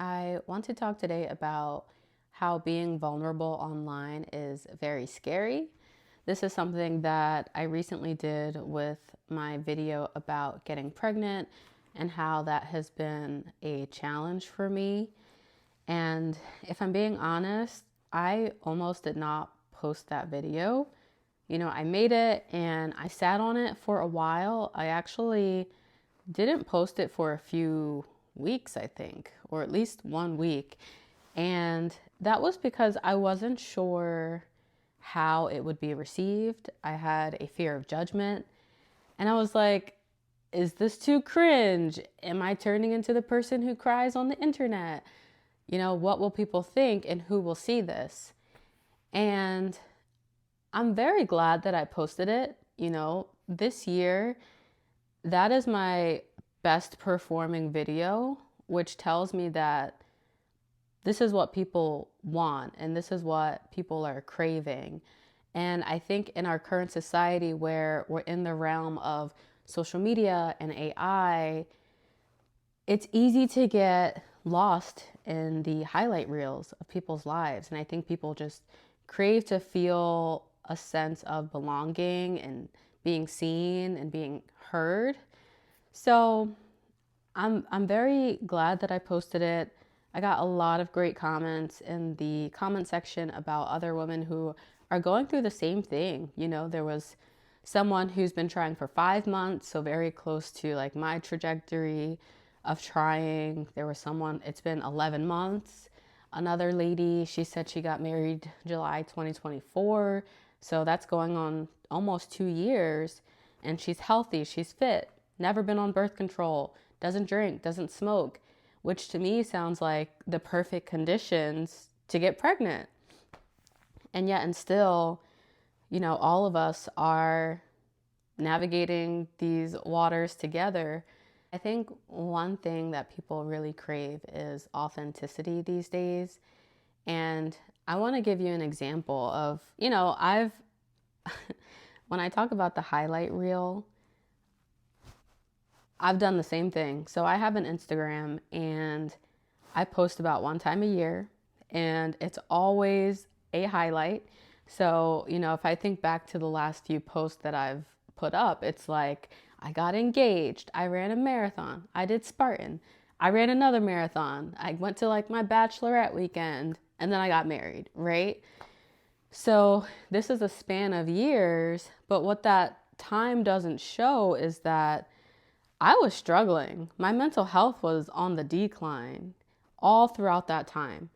I want to talk today about how being vulnerable online is very scary. This is something that I recently did with my video about getting pregnant and how that has been a challenge for me. And if I'm being honest, I almost did not post that video. I made it and I sat on it for a while. I actually didn't post it for a few weeks, I think, or at least 1 week. And that was because I wasn't sure how it would be received. I had a fear of judgment. And I was like, is this too cringe? Am I turning into the person who cries on the internet? What will people think and who will see this? And I'm very glad that I posted it. This year, that is my best performing video, which tells me that this is what people want and this is what people are craving. And I think in our current society where we're in the realm of social media and AI, it's easy to get lost in the highlight reels of people's lives. And I think people just crave to feel a sense of belonging and being seen and being heard. So I'm very glad that I posted it. I got a lot of great comments in the comment section about other women who are going through the same thing. There was someone who's been trying for 5 months, so very close to like my trajectory of trying. There was someone, it's been 11 months. Another lady, she said she got married July 2024. So that's going on almost 2 years. And she's healthy, she's fit, never been on birth control, doesn't drink, doesn't smoke, which to me sounds like the perfect conditions to get pregnant. And yet, and still, all of us are navigating these waters together. I think one thing that people really crave is authenticity these days. And I want to give you an example of, when I talk about the highlight reel, I've done the same thing. So I have an Instagram and I post about one time a year and it's always a highlight. So, if I think back to the last few posts that I've put up, it's like I got engaged, I ran a marathon, I did Spartan, I ran another marathon, I went to like my bachelorette weekend, and then I got married, right? So this is a span of years, but what that time doesn't show is that I was struggling. My mental health was on the decline all throughout that time.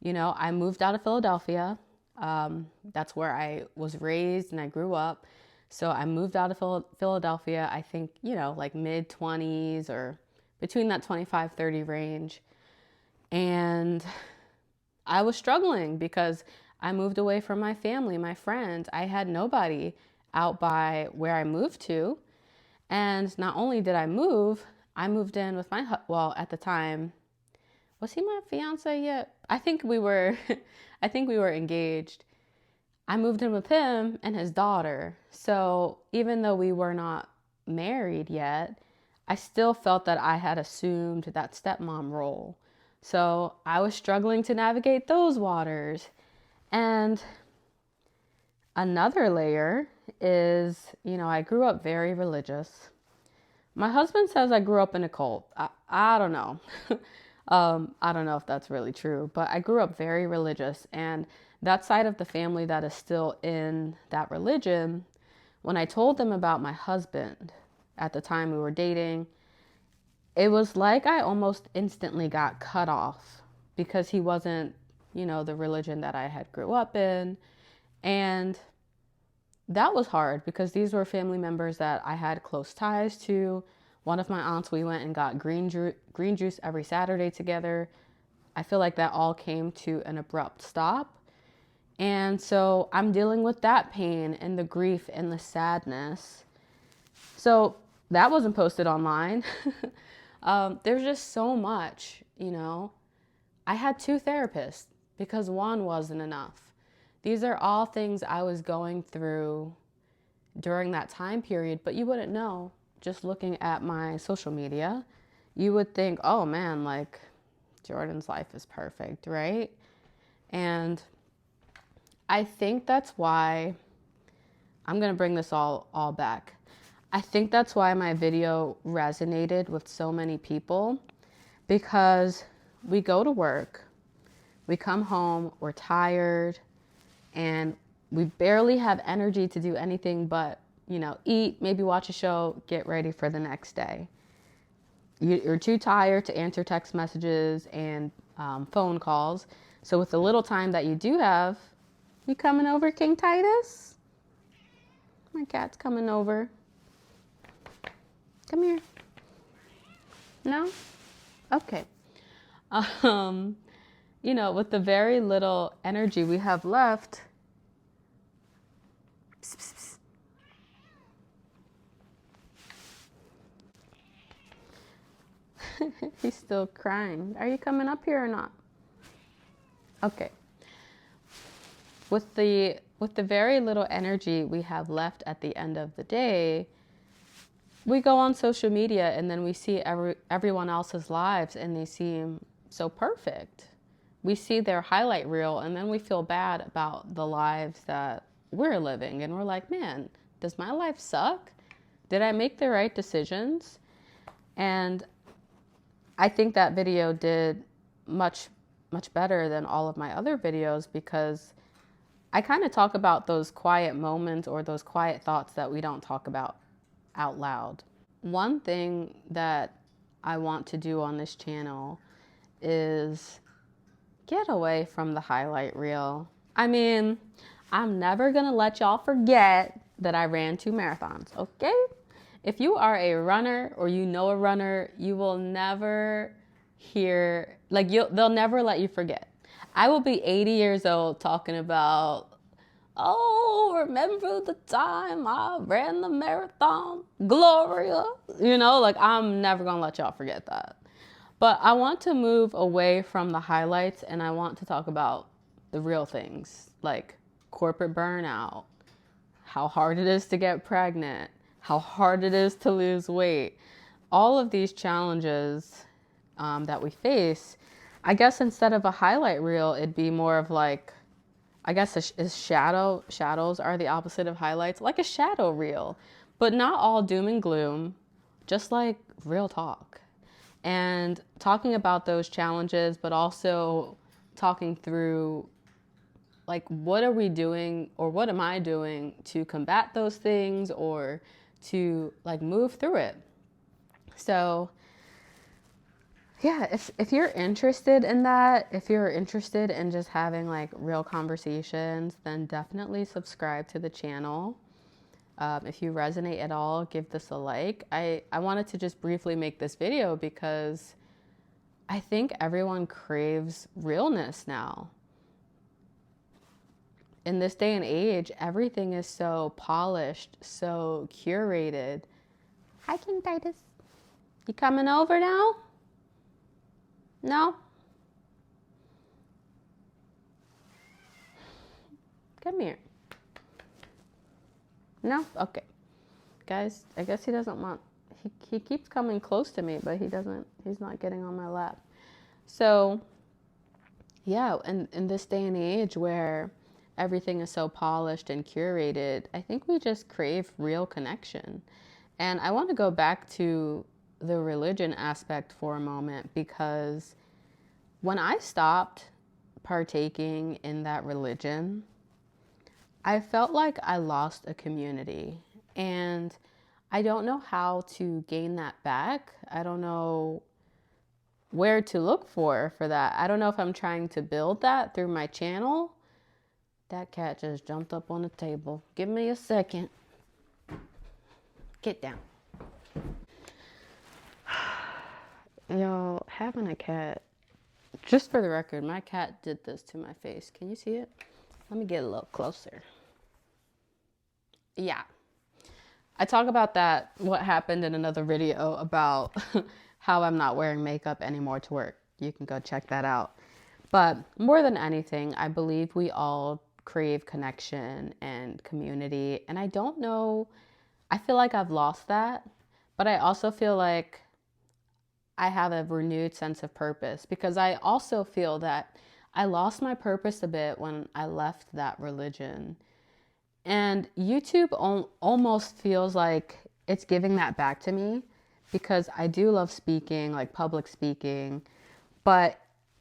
I moved out of Philadelphia. That's where I was raised and I grew up. So I moved out of Philadelphia, I think, like mid 20s or between that 25-30 range. And I was struggling because I moved away from my family, my friends. I had nobody out by where I moved to. And not only did I moved in with well, at the time, was he my fiance yet? I think we were, I think we were engaged. I moved in with him and his daughter. So even though we were not married yet, I still felt that I had assumed that stepmom role. So I was struggling to navigate those waters. And another layer is, I grew up very religious. My husband says I grew up in a cult. I don't know. I don't know if that's really true, but I grew up very religious. And that side of the family that is still in that religion, when I told them about my husband at the time we were dating, it was like I almost instantly got cut off because he wasn't, the religion that I had grew up in. And that was hard because these were family members that I had close ties to. One of my aunts, we went and got green juice every Saturday together. I feel like that all came to an abrupt stop. And so I'm dealing with that pain and the grief and the sadness. So that wasn't posted online. There's just so much, I had two therapists because one wasn't enough. These are all things I was going through during that time period, but you wouldn't know just looking at my social media. You would think, oh man, like Jordan's life is perfect, right? And I think that's why I'm going to bring this all back. I think that's why my video resonated with so many people, because we go to work, we come home, we're tired, and we barely have energy to do anything but, eat, maybe watch a show, get ready for the next day. You're too tired to answer text messages and phone calls. So with the little time that you do have, you coming over, King Titus? My cat's coming over. Come here. No? Okay. With the very little energy we have left, psst, psst, psst. He's still crying. Are you coming up here or not? Okay. With the very little energy we have left at the end of the day, we go on social media and then we see everyone else's lives and they seem so perfect. We see their highlight reel and then we feel bad about the lives that we're living. And we're like, man, does my life suck? Did I make the right decisions? And I think that video did much, much better than all of my other videos, because I kind of talk about those quiet moments or those quiet thoughts that we don't talk about out loud. One thing that I want to do on this channel is get away from the highlight reel. I mean, I'm never gonna let y'all forget that I ran 2 marathons, okay? If you are a runner or you know a runner, you will never hear, they'll never let you forget. I will be 80 years old talking about, oh, remember the time I ran the marathon, Gloria. I'm never gonna let y'all forget that. But I want to move away from the highlights and I want to talk about the real things, like corporate burnout, how hard it is to get pregnant, how hard it is to lose weight. All of these challenges that we face, I guess instead of a highlight reel, it'd be more of like, I guess shadows are the opposite of highlights, like a shadow reel, but not all doom and gloom, just like real talk. And talking about those challenges, but also talking through, like, what are we doing or what am I doing to combat those things or to move through it. So yeah, if you're interested in that, if you're interested in just having real conversations, then definitely subscribe to the channel. If you resonate at all, give this a like. I wanted to just briefly make this video because I think everyone craves realness now. In this day and age, everything is so polished, so curated. Hi, King Titus. You coming over now? No? Come here. No? Okay. Guys, I guess he doesn't want, he keeps coming close to me, but he's not getting on my lap. So, yeah, in this day and age where everything is so polished and curated, I think we just crave real connection. And I want to go back to the religion aspect for a moment, because when I stopped partaking in that religion, I felt like I lost a community, and I don't know how to gain that back. I don't know where to look for that. I don't know if I'm trying to build that through my channel. That cat just jumped up on the table. Give me a second. Get down. Y'all, having a cat, just for the record, my cat did this to my face. Can you see it? Let me get a little closer. Yeah. I talk about that, what happened in another video about how I'm not wearing makeup anymore to work. You can go check that out. But more than anything, I believe we all crave connection and community. And I don't know, I feel like I've lost that, but I also feel like I have a renewed sense of purpose, because I also feel that I lost my purpose a bit when I left that religion. And YouTube almost feels like it's giving that back to me, because I do love speaking, like public speaking. But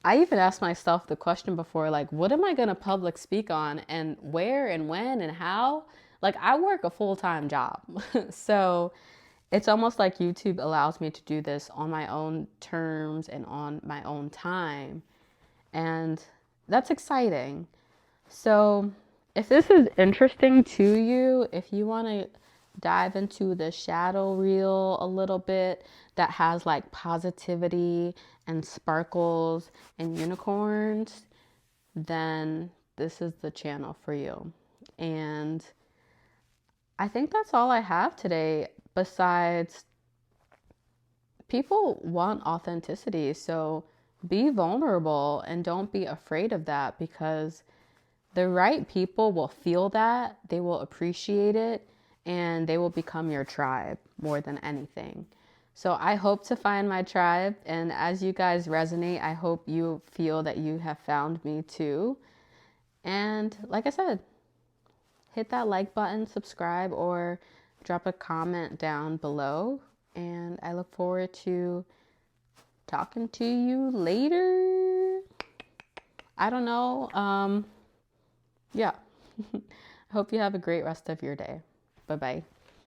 I even asked myself the question before, like, what am I going to public speak on, and where and when and how? Like, I work a full-time job. So it's almost like YouTube allows me to do this on my own terms and on my own time. And that's exciting. So, if this is interesting to you, if you want to dive into the shadow reel a little bit that has like positivity and sparkles and unicorns, then this is the channel for you. And I think that's all I have today. Besides, people want authenticity. So be vulnerable and don't be afraid of that, because the right people will feel that, they will appreciate it, and they will become your tribe more than anything. So I hope to find my tribe. And as you guys resonate, I hope you feel that you have found me too. And like I said, hit that like button, subscribe, or drop a comment down below. And I look forward to talking to you later. I don't know. Yeah. I hope you have a great rest of your day. Bye bye.